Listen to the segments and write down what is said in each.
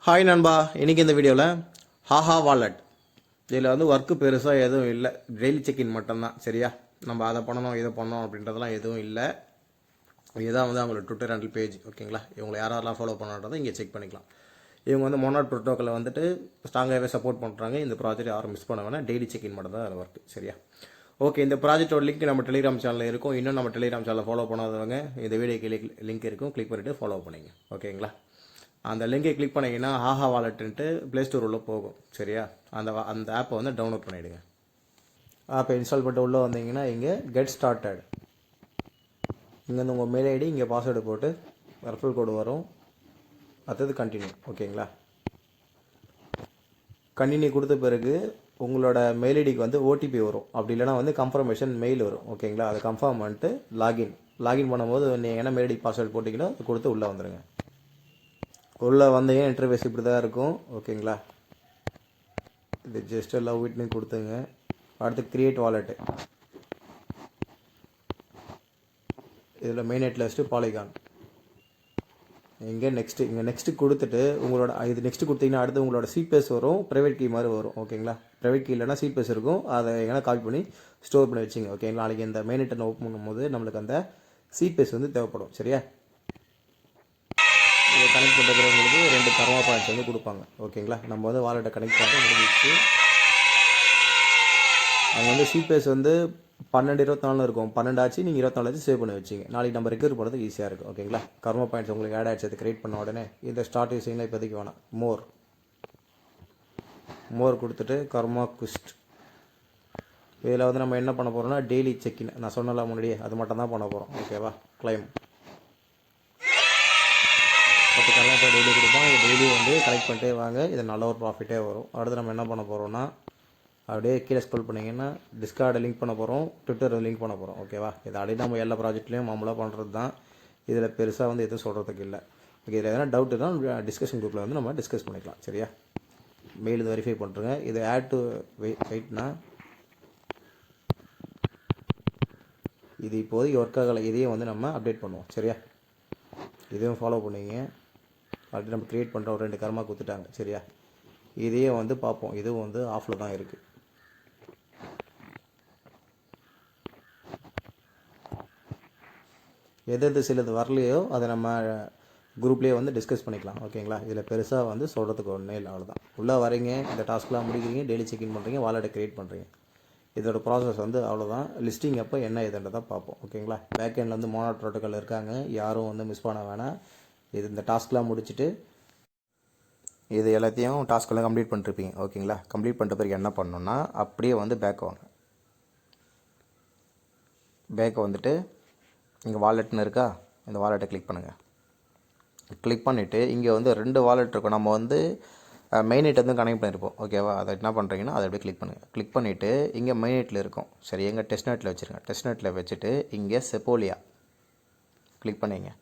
Hi நண்பா, இன்றைக்கி இந்த வீடியோவில் ஹாஹா வாலெட் இதில் வந்து ஒர்க்கு பெருசாக எதுவும் இல்லை, டெய்லி செக்இன் மட்டும்தான். சரியா, நம்ம அதை பண்ணணும் இதை பண்ணணும் அப்படின்றதெல்லாம் எதுவும் இல்லை. இதுதான் வந்து அவங்களோட ட்விட்டர் ஹேண்டில் பேஜ். ஓகேங்களா, இவங்களை யாரெல்லாம் ஃபாலோ பண்ணுறதை இங்கே செக் பண்ணிக்கலாம். இவங்க வந்து மொனாட் ப்ரோட்டோக்காலை வந்துட்டு ஸ்ட்ராங்காகவே சப்போர்ட் பண்ணுறாங்க. இந்த ப்ராஜெக்ட் யாரும் மிஸ் பண்ண வேணாம், டெய்லி செக்இன் மட்டும் தான் அதில் ஒர்க்கு. சரியா, ஓகே. இந்த ப்ராஜெக்டோட லிங்க் நம்ம டெலிகிராம் சேனலில் இருக்கும். இன்னும் நம்ம டெலிகிராம் சேனலில் ஃபாலோ பண்ணாதவங்க இந்த வீடியோக்கு லிங்க் இருக்கும், கிளிக் பண்ணிவிட்டு ஃபாலோ பண்ணிங்க. ஓகேங்களா, அந்த லிங்கை கிளிக் பண்ணிங்கன்னா ஹாஹா வாலெட்டுன்ட்டு ப்ளே ஸ்டோர் உள்ளே போகும். சரியா, அந்த ஆப்பை வந்து டவுன்லோட் பண்ணிவிடுங்க. ஆப்பை இன்ஸ்டால் பண்ணிட்டு உள்ளே வந்தீங்கன்னா இங்கே கெட் ஸ்டார்டட், இங்கேருந்து உங்கள் மெயில் ஐடி, இங்கே பாஸ்வேர்டு போட்டு ரெஃபரல் கோடு வரும். அடுத்தது கண்டினியூ. ஓகேங்களா, கண்டினியூ கொடுத்த பிறகு உங்களோட மெயில் ஐடிக்கு வந்து ஓடிபி வரும். அப்படி இல்லைனா வந்து கன்ஃபர்மேஷன் மெயில் வரும். ஓகேங்களா, அதை கன்ஃபார்ம் பண்ணிட்டு லாகின் பண்ணும்போது நீங்கள் என்ன மெயில் ஐடி பாஸ்வேர்டு போட்டிங்களோ அது கொடுத்து உள்ளே வந்துடுங்க. உள்ளே வந்தீங்க இன்டர்ஃபேஸ் இப்படி தான் இருக்கும். ஓகேங்களா, இது ஜஸ்ட் லவ் இட்னு கொடுத்துங்க. அடுத்து கிரியேட் வாலெட்டு, இதில் மெயினெட் லிஸ்ட்டு பாலிகான். இங்கே நெக்ஸ்ட்டு கொடுத்துட்டு உங்களோட இது நெக்ஸ்ட்டு கொடுத்தீங்கன்னா அடுத்து உங்களோட சீட்பேஸ் வரும், ப்ரைவேட் கீ மாதிரி வரும். ஓகேங்களா, ப்ரைவேட் கீ இல்லைனா சீட்பேஸ் இருக்கும், அதை எங்கன்னா காப்பி பண்ணி ஸ்டோர் பண்ணி வச்சுங்க. ஓகேங்களா, நாளைக்கு இந்த மெயினெட்டை ஓப்பன் பண்ணும்போது நம்மளுக்கு அந்த சீட்பேஸ் வந்து தேவைப்படும். சரியா, இதை கனெக்ட் பண்ணுறவங்களுக்கு 2 கர்மா பாயிண்ட்ஸ் வந்து கொடுப்பாங்க. ஓகேங்களா, நம்ம வந்து வாலெட்டை கனெக்ட் பண்ணிட்டு முடிஞ்சிச்சு. அங்கே வந்து சீட்பேஸ் வந்து 12-24 இருக்கும். 12 ஆச்சு, நீங்கள் 24 ஆச்சு சேவ் பண்ணி வச்சிங்க. நாளைக்கு நம்ம ரெக்கவர் பண்ணுறது ஈஸியாக இருக்கும். ஓகேங்களா, கர்மா பாயிண்ட்ஸ் உங்களுக்கு ஆட் ஆகிடுச்சு. அது கிரியேட் பண்ண உடனே இந்த ஸ்டார்ட் யூஸிங்லாம் இப்போதைக்கு வேணாம். மோர் கொடுத்துட்டு கர்மா குஸ்ட், இதில் வந்து நம்ம என்ன பண்ண போகிறோம்னா டெய்லி செக்இன், நான் சொன்னலாம் முன்னாடியே, அது மட்டும் தான் பண்ண போகிறோம். ஓகேவா, கிளைம் 10 கர்மா பாயிண்ட் டெய்லி கொடுப்போம். இது டெய்லி வந்து கலெக்ட் பண்ணிட்டே வாங்க, இது நல்ல ஒரு ப்ராஃபிட்டே வரும். அடுத்து நம்ம என்ன பண்ண போகிறோம்னா அப்படியே கீழே ஸ்க்ரோல் பண்ணிங்கன்னா டிஸ்கார்டை லிங்க் பண்ண போகிறோம், ட்விட்டரை லிங்க் பண்ண போகிறோம். ஓகேவா, இது ஆல்ரெடி நம்ம எல்லா ப்ராஜெக்ட்லேயும் மாமூலாக பண்ணுறது தான். இதில் பெருசாக வந்து எதுவும் சொல்கிறதுக்கு இல்லை. ஓகே, இதில் எதனா டவுட் தான் டிஸ்கஷன் குரூப்பில் வந்து நம்ம டிஸ்கஸ் பண்ணிக்கலாம். சரியா, மெயில் இது வெரிஃபை பண்ணுறேங்க. இது ஆட் டு வெயிட்னா இது இப்போதைக்கு ஒர்க் ஆகலை, இதையும் வந்து நம்ம அப்டேட் பண்ணுவோம். சரியா, இதையும் ஃபாலோ பண்ணிங்க. ஆல்ரெடி நம்ம க்ரியேட் பண்ணுற ஒரு 2 கர்மா கொடுத்துட்டாங்க. சரியா, இதையே வந்து பார்ப்போம், இதுவும் வந்து ஆஃபில் தான் இருக்குது. எது சிலது வரலையோ அதை நம்ம குரூப்லேயே வந்து டிஸ்கஸ் பண்ணிக்கலாம். ஓகேங்களா, இதில் பெருசாக வந்து சொல்கிறதுக்கு ஒன்றே இல்லை, அவ்வளோதான். உள்ளே வரீங்க, இந்த டாஸ்க்லாம் முடிக்கிறீங்க, டெய்லி செக்இன் பண்ணுறீங்க, வாலெட்டை க்ரியேட் பண்ணுறீங்க. இதோட ப்ராசஸ் வந்து அவ்வளோதான். லிஸ்டிங் அப்போ என்ன இதுன்றதை பார்ப்போம். ஓகேங்களா, பேக்கெண்டில் வந்து மோனாட் ப்ரோட்டோக்கால் இருக்காங்க, யாரும் வந்து மிஸ் பண்ண வேணாம். இது இந்த டாஸ்க்லாம் முடிச்சுட்டு இது எல்லாத்தையும் டாஸ்க்கெல்லாம் கம்ப்ளீட் பண்ணிருப்பீங்க. ஓகேங்களா, கம்ப்ளீட் பண்ணிட்ட பிறகு என்ன பண்ணணுன்னா அப்படியே வந்து பேக் வாங்க. பேக்கை வந்துட்டு இங்கே வாலெட்னு இருக்கா, இந்த வாலெட்டை கிளிக் பண்ணுங்கள். கிளிக் பண்ணிவிட்டு இங்கே வந்து 2 வாலெட் இருக்கும். நம்ம வந்து மெயினெட் வந்து கனெக்ட் பண்ணியிருப்போம். ஓகேவா, அதை என்ன பண்ணுறீங்கன்னா அதை அப்படியே கிளிக் பண்ணுங்கள். கிளிக் பண்ணிவிட்டு இங்கே மெயினெட்டில் இருக்கும். சரி, எங்கள் டெஸ்ட்நெட்டில் வச்சுருங்க. டெஸ்ட்நெட்டில் வச்சுட்டு இங்கே செப்போலியா கிளிக் பண்ணிங்க.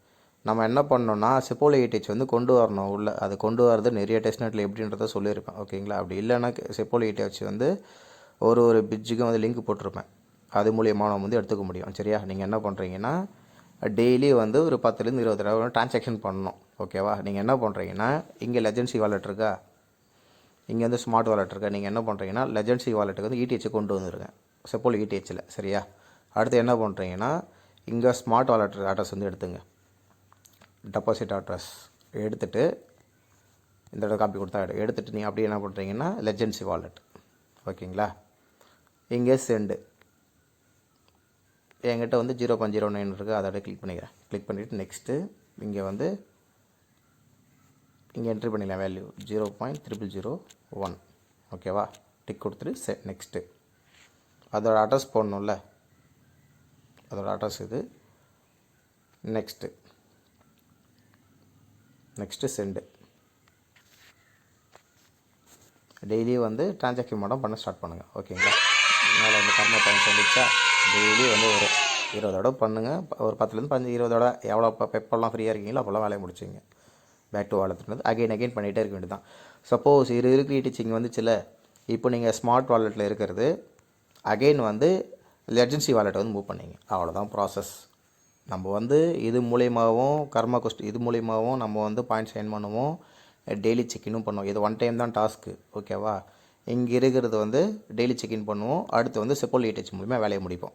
நம்ம என்ன பண்ணோன்னா செப்போலியா ETH வந்து கொண்டு வரணும் உள்ள. அது கொண்டு வரது நிறைய டெஸ்ட்நெட்டில் எப்படின்றத சொல்லியிருப்பேன். ஓகேங்களா, அப்படி இல்லைன்னா செப்போலியா ETH வந்து ஒரு பிட்ஜுக்கும் வந்து லிங்க் போட்டிருப்பேன், அது மூலியமாக நம்ம வந்து எடுத்துக்க முடியும். சரியா, நீங்கள் என்ன பண்ணுறீங்கன்னா டெய்லி வந்து ஒரு 10லேருந்து 20 தடவை ட்ரான்சாக்ஷன் பண்ணணும். ஓகேவா, நீங்கள் என்ன பண்ணுறீங்கன்னா இங்கே லெஜென்சி வாலெட் இருக்கா, இங்கே வந்து ஸ்மார்ட் வாலெட் இருக்கா, நீங்கள் என்ன பண்ணுறீங்கன்னா லெஜென்சி வாலெட்டுக்கு வந்து ETH கொண்டு வந்துருங்க, செப்போலியா ETHல. சரியா, அடுத்து என்ன பண்ணுறீங்கன்னா இங்கே ஸ்மார்ட் வாலெட் அட்ரஸ் வந்து எடுத்துங்க, டெபாசிட் அட்ரஸ் எடுத்துகிட்டு இந்த காப்பி கொடுத்தா எடுத்துகிட்டு நீங்கள் அப்படியே என்ன பண்ணுறீங்கன்னா லெஜென்சி வாலெட். ஓகேங்களா, இங்கே சென்டு என்கிட்ட வந்து 0.09 இருக்குது, அதை கிளிக் பண்ணிக்கிறேன். கிளிக் பண்ணிவிட்டு நெக்ஸ்ட்டு இங்கே வந்து இங்கே என்ட்ரி பண்ணிக்கலாம் வேல்யூ 0.0001. ஓகேவா, டிக் கொடுத்துட்டு நெக்ஸ்ட்டு அதோட அட்ரஸ் போடணும்ல, அதோட அட்ரஸ் இது. Next send. டெய்லி வந்து ட்ரான்சாக்ஷன் மட்டும் பண்ண ஸ்டார்ட் பண்ணுங்கள். ஓகேங்களா, அதனால் இந்த கர்மா பாயிண்ட்ஸ் வந்துச்சா டெய்லி வந்து ஒரு 20 தடவை பண்ணுங்கள். ஒரு 10லேருந்து 15-20 தடவை எவ்வளோ எப்போல்லாம் ஃப்ரீயாக இருக்கீங்களோ அப்போல்லாம் வேலையை முடிச்சிங்க. பேக் டு வாலெட்ன்றது அகைன் பண்ணிகிட்டே இருக்க வேண்டியது தான். சப்போஸ் இருக்கிற டீச்சிங் வந்துச்சுல, இப்போ நீங்கள் ஸ்மார்ட் வாலெட்டில் இருக்கிறது அகைன் வந்து லெஜென்சி வாலெட்டை வந்து மூவ் பண்ணிங்க. அவ்வளோதான் ப்ராசஸ். நம்ம வந்து இது மூலியமாகவும் கர்மா கொஸ்ட் இது மூலியமாகவும் நம்ம வந்து பாயிண்ட்ஸ் ஏர்ன் பண்ணுவோம். டெய்லி செக்இனும் பண்ணுவோம். இது ஒன் டைம் தான் டாஸ்க்கு, ஓகேவா. இங்கே இருக்கிறது வந்து டெய்லி செக்இன் பண்ணுவோம். அடுத்து வந்து செப்போல் இடிஹெச் மூலிமா வேலையை முடிப்போம்.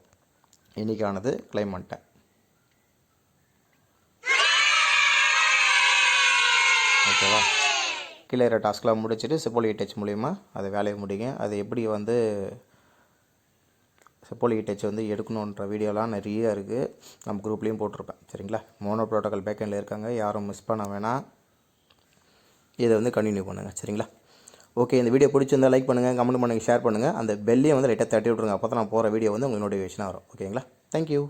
இன்றைக்கானது கிளைம் பண்ணிட்டேன், ஓகேவா. கீழே இருக்கிற டாஸ்க்லாம் முடிச்சுட்டு செப்போல் இடிஹெச் மூலிமா அதை வேலையை முடிங்க. அது எப்படி வந்து செப்போல் இடிஹெச் வந்து எடுக்கணுன்ற வீடியோலாம் நிறைய இருக்குது, நம்ம குரூப்லேயும் போட்டிருப்பேன், சரிங்களா. மோனோ ப்ரோட்டோக்கால் பேக்கெண்டில் இருக்காங்க, யாரும் மிஸ் பண்ண வேணாம். இதை வந்து கண்டினியூ பண்ணுங்கள், சரிங்களா. ஓகே, இந்த வீடியோ பிடிச்சிருந்தால் லைக் பண்ணுங்கள், கமெண்ட் பண்ணுங்கள், ஷேர் பண்ணுங்கள். அந்த பெல்லையும் வந்து லைட்டாக தட்டி விட்ருங்க, அப்போ தான் நான் போகிற வீடியோ வந்து உங்களுக்கு நோட்டிஃபிகேஷனாக வரும், ஓகேங்களா. தேங்க்யூ.